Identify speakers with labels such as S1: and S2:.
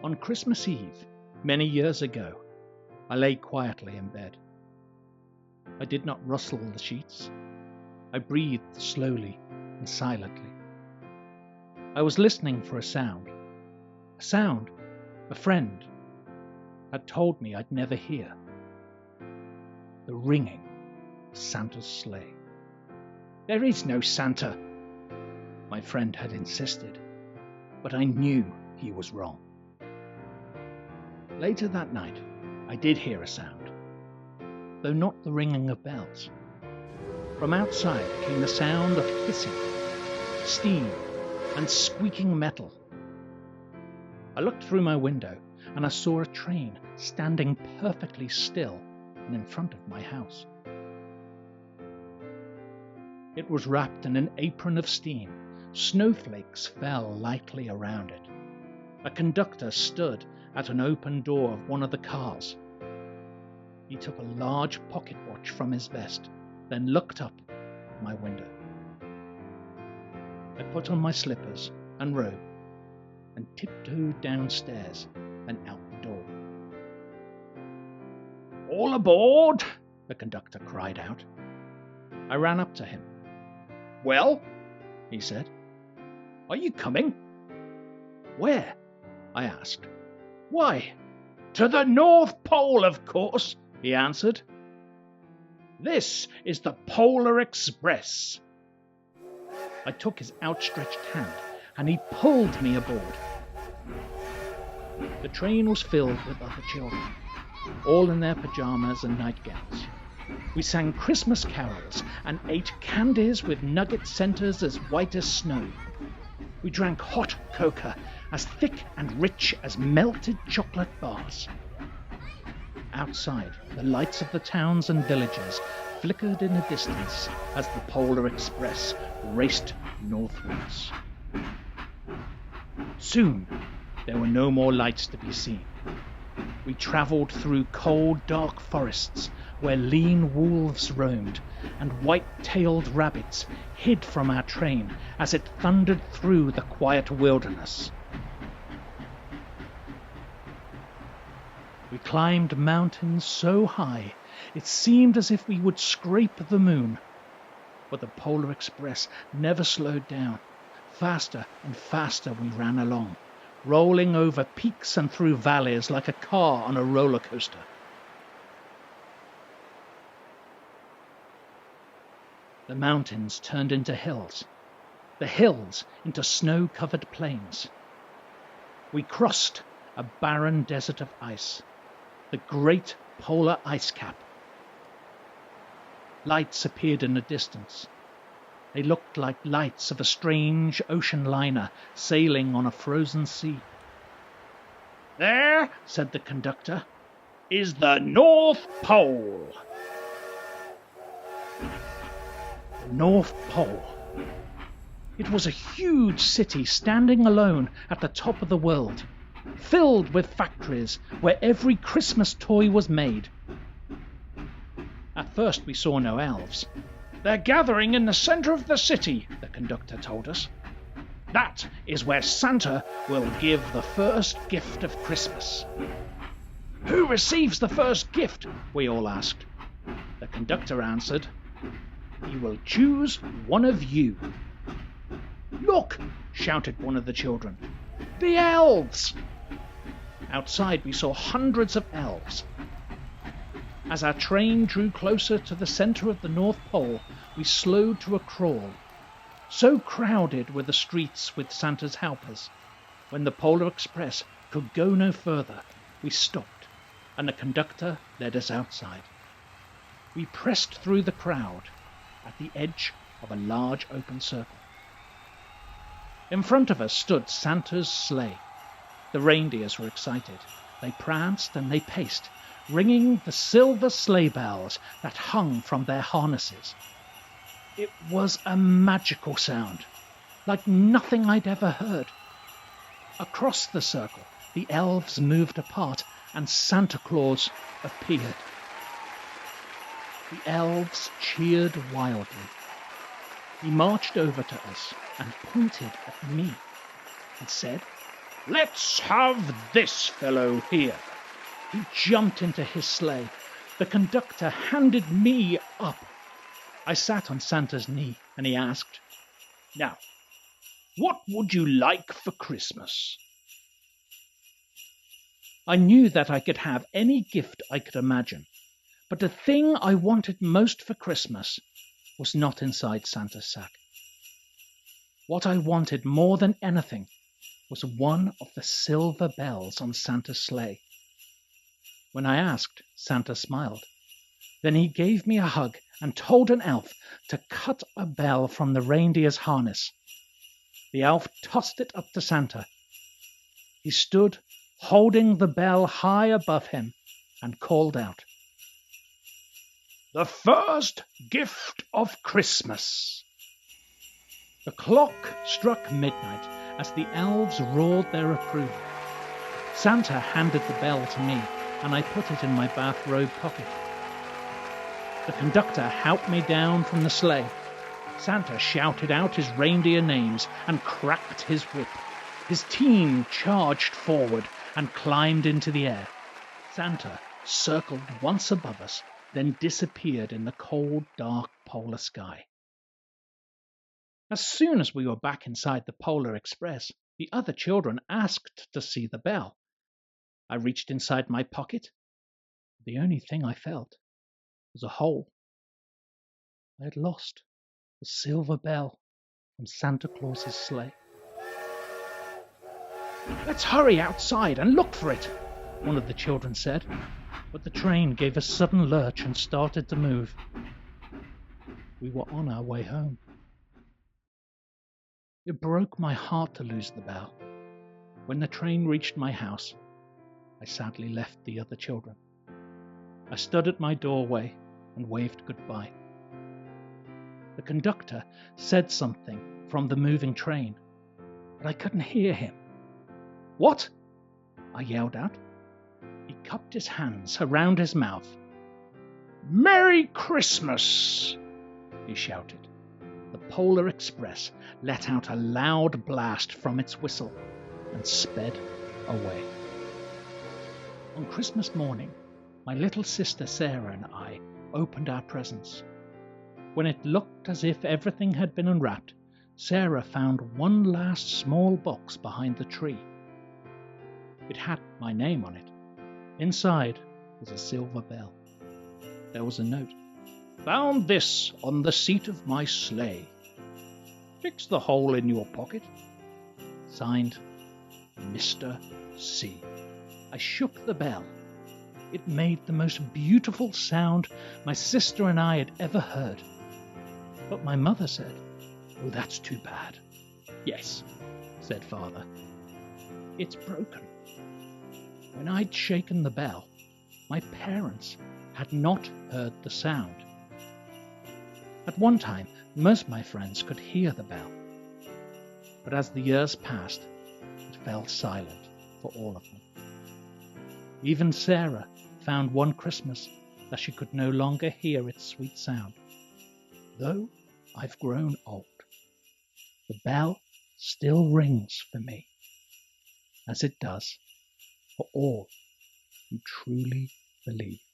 S1: On Christmas Eve, many years ago, I lay quietly in bed. I did not rustle the sheets. I breathed slowly and silently. I was listening for a sound a friend had told me I'd never hear. The ringing of Santa's sleigh. "There is no Santa," my friend had insisted, but I knew he was wrong. Later that night, I did hear a sound, though not the ringing of bells. From outside came the sound of hissing, steam, and squeaking metal. I looked through my window and I saw a train standing perfectly still and in front of my house. It was wrapped in an apron of steam. Snowflakes fell lightly around it. A conductor stood at an open door of one of the cars. He took a large pocket watch from his vest, then looked up at my window. I put on my slippers and robe and tiptoed downstairs and out the door. "All aboard!" the conductor cried out. I ran up to him. "Well," he said, "are you coming?" "Where?" I asked. "Why, to the North Pole, of course," he answered. "This is the Polar Express." I took his outstretched hand and he pulled me aboard. The train was filled with other children, all in their pajamas and nightgowns. We sang Christmas carols and ate candies with nugget centers as white as snow. We drank hot cocoa as thick and rich as melted chocolate bars. Outside, the lights of the towns and villages flickered in the distance as the Polar Express raced northwards. Soon, there were no more lights to be seen. We travelled through cold, dark forests where lean wolves roamed and white-tailed rabbits hid from our train as it thundered through the quiet wilderness. We climbed mountains so high it seemed as if we would scrape the moon. But the Polar Express never slowed down. Faster and faster we ran along, rolling over peaks and through valleys like a car on a roller coaster. The mountains turned into hills, the hills into snow-covered plains. We crossed a barren desert of ice, the great polar ice cap. Lights appeared in the distance. They looked like lights of a strange ocean liner sailing on a frozen sea. "There," said the conductor, "is the North Pole." The North Pole. It was a huge city standing alone at the top of the world, filled with factories where every Christmas toy was made. At first we saw no elves. "They're gathering in the center of the city," the conductor told us. "That is where Santa will give the first gift of Christmas." "Who receives the first gift?" we all asked. The conductor answered, "He will choose one of you." "Look!" shouted one of the children. "The elves!" Outside we saw hundreds of elves. As our train drew closer to the center of the North Pole, we slowed to a crawl. So crowded were the streets with Santa's helpers. When the Polar Express could go no further, we stopped, and the conductor led us outside. We pressed through the crowd at the edge of a large open circle. In front of us stood Santa's sleigh. The reindeers were excited. They pranced and they paced, ringing the silver sleigh bells that hung from their harnesses. It was a magical sound, like nothing I'd ever heard. Across the circle, the elves moved apart and Santa Claus appeared. The elves cheered wildly. He marched over to us and pointed at me and said, Let's have this fellow here. He jumped into his sleigh. The conductor handed me up. I sat on Santa's knee, and he asked, "Now, what would you like for Christmas?" I knew that I could have any gift I could imagine, but the thing I wanted most for Christmas was not inside Santa's sack. What I wanted more than anything was one of the silver bells on Santa's sleigh. When I asked, Santa smiled. Then he gave me a hug and told an elf to cut a bell from the reindeer's harness. The elf tossed it up to Santa. He stood holding the bell high above him and called out, "The first gift of Christmas." The clock struck midnight as the elves roared their approval. Santa handed the bell to me, and I put it in my bathrobe pocket. The conductor helped me down from the sleigh. Santa shouted out his reindeer names and cracked his whip. His team charged forward and climbed into the air. Santa circled once above us, then disappeared in the cold, dark polar sky. As soon as we were back inside the Polar Express, the other children asked to see the bell. I reached inside my pocket. The only thing I felt was a hole. I had lost the silver bell from Santa Claus's sleigh. "Let's hurry outside and look for it," one of the children said, but the train gave a sudden lurch and started to move. We were on our way home. It broke my heart to lose the bell. When the train reached my house, I sadly left the other children. I stood at my doorway and waved goodbye. The conductor said something from the moving train, but I couldn't hear him. "What?" I yelled out. He cupped his hands around his mouth. "Merry Christmas!" he shouted. The Polar Express let out a loud blast from its whistle and sped away. On Christmas morning, my little sister Sarah and I opened our presents. When it looked as if everything had been unwrapped, Sarah found one last small box behind the tree. It had my name on it. Inside was a silver bell. There was a note. "Found this on the seat of my sleigh. Fix the hole in your pocket." Signed, Mr. C. I shook the bell. It made the most beautiful sound my sister and I had ever heard. But my mother said, "Oh, that's too bad." "Yes," said Father. "It's broken." When I'd shaken the bell, my parents had not heard the sound. At one time, most of my friends could hear the bell. But as the years passed, it fell silent for all of them. Even Sarah found one Christmas that she could no longer hear its sweet sound. Though I've grown old, the bell still rings for me, as it does for all who truly believe.